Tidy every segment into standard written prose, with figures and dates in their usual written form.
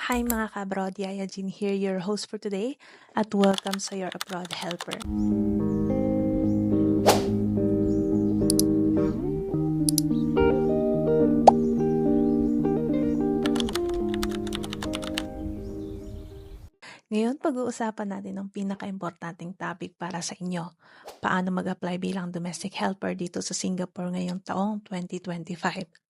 Hi mga ka-abroad, Yaya Jean here, your host for today, at welcome sa Your Abroad Helper. Ngayon, pag-uusapan natin ang pinaka-importanting topic para sa inyo. Paano mag-apply bilang domestic helper dito sa Singapore ngayong taong 2025.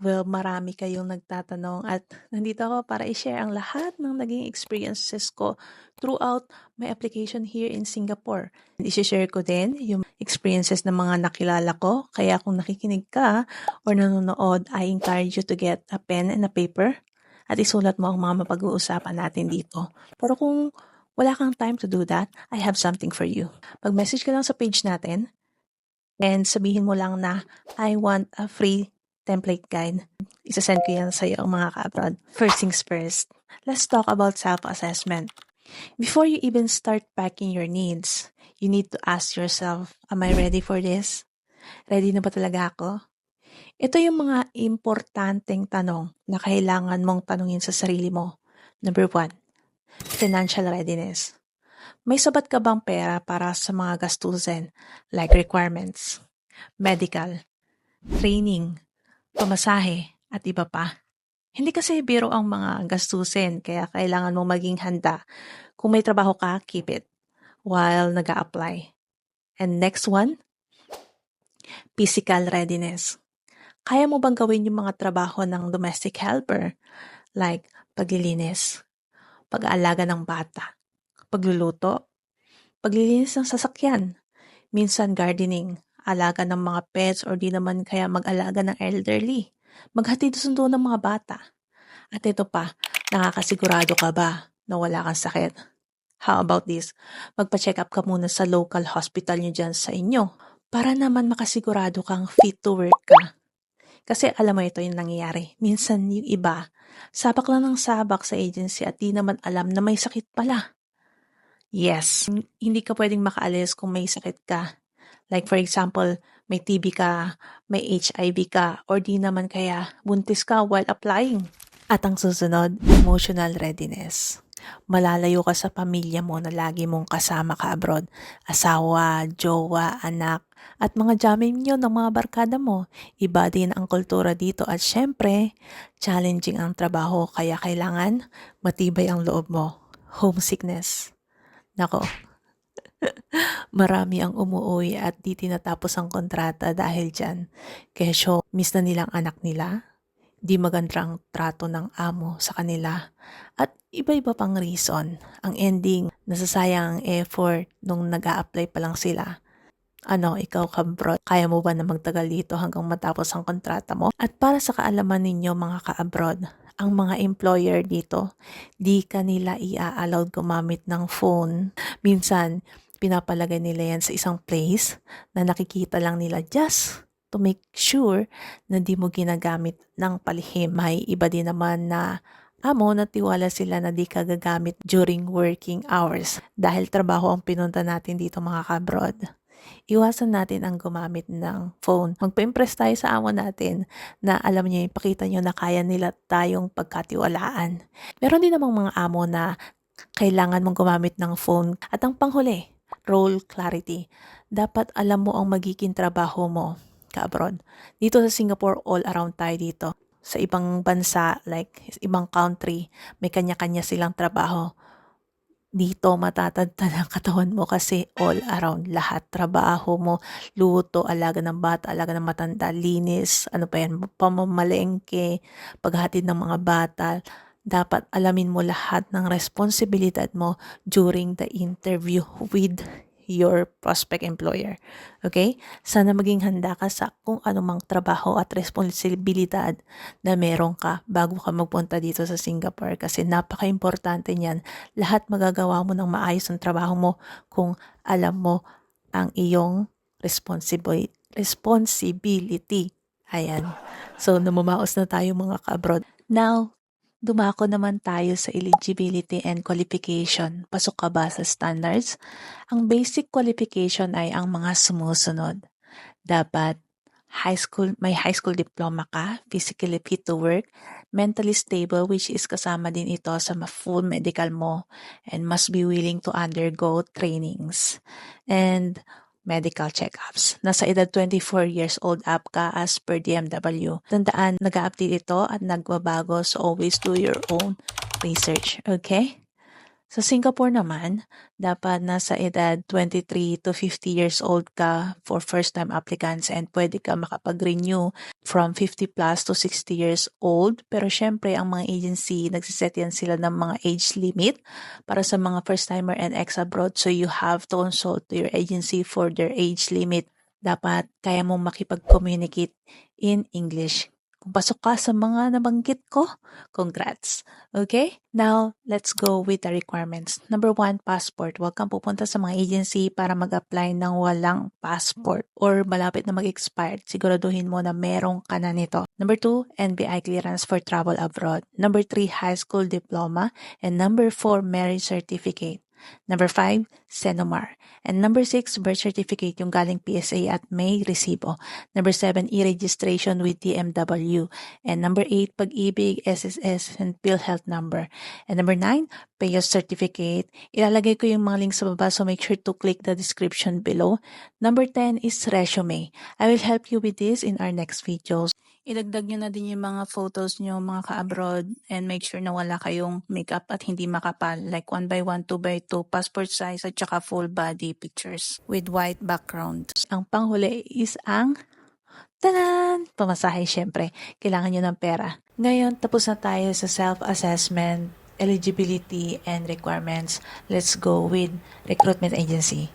Well, marami kayong nagtatanong at nandito ako para i-share ang lahat ng naging experiences ko throughout my application here in Singapore. I-share ko din yung experiences ng mga nakilala ko. Kaya kung nakikinig ka or nanonood, I encourage you to get a pen and a paper at isulat mo ang mga mapag-uusapan natin dito. Pero kung wala kang time to do that, I have something for you. Mag-message ka lang sa page natin and sabihin mo lang na I want a free template guide. Isasend ko yan sa iyo mga ka-abroad. First things first, let's talk about self-assessment. Before you even start packing your needs, you need to ask yourself, am I ready for this? Ready na ba talaga ako? Ito yung mga importanteng tanong na kailangan mong tanungin sa sarili mo. Number 1, financial readiness. May sabat ka bang pera para sa mga gastusin like requirements, medical, training, pamasahe, at iba pa? Hindi kasi biro ang mga gastusin, kaya kailangan mong maging handa. Kung may trabaho ka, keep it while nag-a-apply. And next one, physical readiness. Kaya mo bang gawin yung mga trabaho ng domestic helper like paglilinis, pag-aalaga ng bata, pagluluto, paglilinis ng sasakyan, minsan gardening, alaga ng mga pets or di naman kaya mag-alaga ng elderly, maghatid sundo ng mga bata. At ito pa, nakakasigurado ka ba na wala kang sakit? How about this? Magpa-check up ka muna sa local hospital nyo dyan sa inyo para naman makasigurado kang fit to work ka. Kasi alam mo ito yung nangyayari. Minsan yung iba, sabak lang ng sabak sa agency at di naman alam na may sakit pala. Yes, hindi ka pwedeng makaalis kung may sakit ka. Like for example, may TB ka, may HIV ka, or di naman kaya buntis ka while applying. At ang susunod, emotional readiness. Malalayo ka sa pamilya mo na lagi mong kasama ka abroad. Asawa, jowa, anak, at mga jamming nyo ng mga barkada mo. Iba din ang kultura dito at syempre, challenging ang trabaho kaya kailangan matibay ang loob mo. Homesickness. Nako, marami ang umuwi at di tinatapos ang kontrata dahil dyan. Kesyo, miss na nilang anak nila, di magandang trato ng amo sa kanila, at iba-iba pang reason. Ang ending, nasasayang ang effort nung nag-a-apply pa lang sila. Ano, ikaw ka-abroad, kaya mo ba na magtagal dito hanggang matapos ang kontrata mo? At para sa kaalaman ninyo mga ka-abroad, ang mga employer dito, di kanila i-allowed gumamit ng phone. Minsan, pinapalagay nila yan sa isang place na nakikita lang nila just to make sure na di mo ginagamit ng palihim. May iba din naman na amo na tiwala sila na di ka gagamit during working hours dahil trabaho ang pinunta natin dito mga ka-abroad. Iwasan natin ang gumamit ng phone. Magpa-impress tayo sa amo natin na alam niyo, ipakita niyo na kaya nila tayong pagkatiwalaan. Meron din namang mga amo na kailangan mong gumamit ng phone. At ang panghuli, role clarity. Dapat alam mo ang magiging trabaho mo ka-abroad. Dito sa Singapore, all around tayo dito. Sa ibang bansa, like ibang country, may kanya-kanya silang trabaho. Dito matatagtad ang katawan mo kasi all around lahat. Trabaho mo, luto, alaga ng bata, alaga ng matanda, linis, ano pa yan, pamamalengke, paghatid ng mga bata. Dapat alamin mo lahat ng responsibilidad mo during the interview with your prospect employer. Okay? Sana maging handa ka sa kung anumang trabaho at responsibilidad na meron ka bago ka magpunta dito sa Singapore kasi napaka-importante niyan. Lahat magagawa mo ng maayos ang trabaho mo kung alam mo ang iyong responsibility. Ayan. So, namamaos na tayo mga ka-abroad. Now, dumako naman tayo sa eligibility and qualification. Pasok ka ba sa standards? Ang basic qualification ay ang mga sumusunod. Dapat may high school diploma ka, physically fit to work, mentally stable, which is kasama din ito sa full medical mo, and must be willing to undergo trainings and medical checkups. Nasa edad 24 years old up ka as per DMW. Tandaan, nag-update ito at nagbabago, so always do your own research, okay? Sa Singapore naman, dapat nasa edad 23 to 50 years old ka for first-time applicants and pwede ka makapag-renew from 50 plus to 60 years old. Pero syempre, ang mga agency, nagsiset yan sila ng mga age limit para sa mga first-timer and ex-abroad. So you have to consult to your agency for their age limit. Dapat kaya mong makipag-communicate in English. Kung pasok ka sa mga nabanggit ko, congrats. Okay? Now, let's go with the requirements. Number 1, passport. Huwag kang pupunta sa mga agency para mag-apply ng walang passport or malapit na mag-expired. Siguraduhin mo na merong ka na nito. Number 2, NBI clearance for travel abroad. Number 3, high school diploma. And number 4, marriage certificate. Number 5, Senomar. And number 6, birth certificate yung galing PSA at may resibo. Number 7, e-registration with DMW. And number 8, Pag-ibig, SSS, and PhilHealth number. And number 9, PAYOS certificate. Ilalagay ko yung mga links sa baba, so make sure to click the description below. Number 10 is resume. I will help you with this in our next videos. Idagdag nyo na din yung mga photos nyo, mga ka-abroad, and make sure na wala kayong makeup at hindi makapal, like 1x1, 2x2, passport size, at saka full body pictures with white background. Ang panghuli is ang tanan! Pamasahe, syempre. Kailangan nyo ng pera. Ngayon, tapos na tayo sa self-assessment, eligibility, and requirements. Let's go with recruitment agency.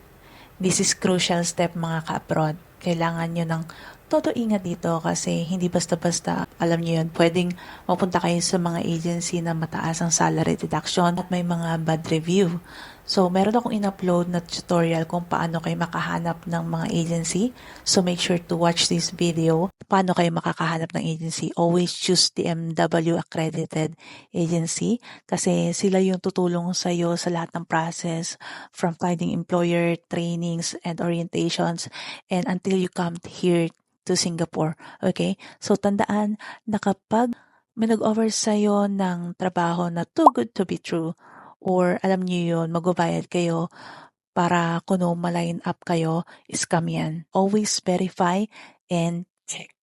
This is crucial step mga ka-abroad. Kailangan nyo ng todo ingat dito kasi hindi basta-basta, alam nyo yun, pwedeng mapunta kayo sa mga agency na mataas ang salary deduction at may mga bad review. So, meron akong in-upload na tutorial kung paano kayo makahanap ng mga agency. So, make sure to watch this video. Paano kayo makakahanap ng agency? Always choose the MW accredited agency kasi sila yung tutulong sa iyo sa lahat ng process from finding employer, trainings, and orientations and until you come here to Singapore. Okay? So, tandaan na kapag may nag-offer sa'yo ng trabaho na too good to be true, or alam niyo yun, magbabayad kayo para kuno ma-line up kayo, scam yan. Always verify and check.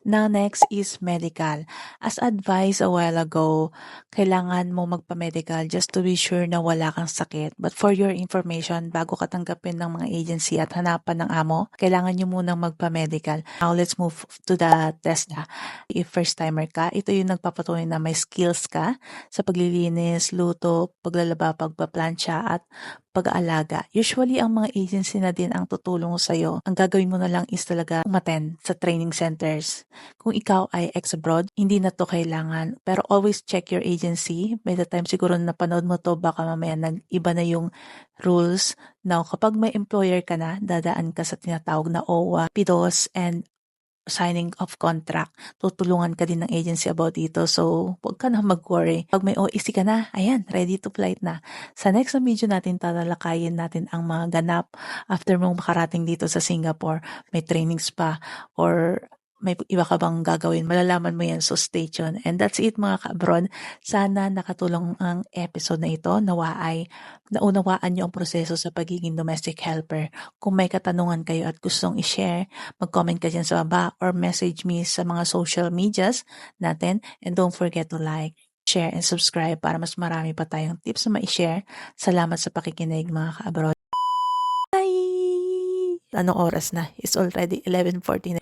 Now, next is medical. As advised a while ago, kailangan mo magpa-medical just to be sure na wala kang sakit. But for your information, bago ka tanggapin ng mga agency at hanapan ng amo, kailangan nyo munang magpa-medical. Now, let's move to the test na. If first-timer ka, ito yung nagpapatunay na may skills ka sa paglilinis, luto, paglalaba, pagpaplansya, at pag-aalaga. Usually, ang mga agency na din ang tutulong sa'yo. Ang gagawin mo na lang is talaga umattend sa training centers. Kung ikaw ay ex-abroad, hindi na to kailangan. Pero always check your agency. By the time siguro napanood mo to, baka mamaya iba na yung rules. Now, kapag may employer ka na, dadaan ka sa tinatawag na OWA, PIDOS, and signing of contract. Tutulungan ka din ng agency about dito. So, huwag ka na mag-worry. Pag may OEC ka na, ayan, ready to flight na. Sa next na video natin, tatalakayin natin ang mga ganap after mong makarating dito sa Singapore. May trainings pa or may iba ka bang gagawin, malalaman mo yan, so stay tuned. And that's it mga ka-abroad. Sana nakatulong ang episode na ito. Nawa ay naunawaan nyo ang proseso sa pagiging domestic helper. Kung may katanungan kayo at gustong i-share, mag-comment ka dyan sa baba or message me sa mga social medias natin. And don't forget to like, share, and subscribe para mas marami pa tayong tips na ma-share. Salamat sa pakikinig mga ka-abroad. Bye! Anong oras na? It's already 11:49.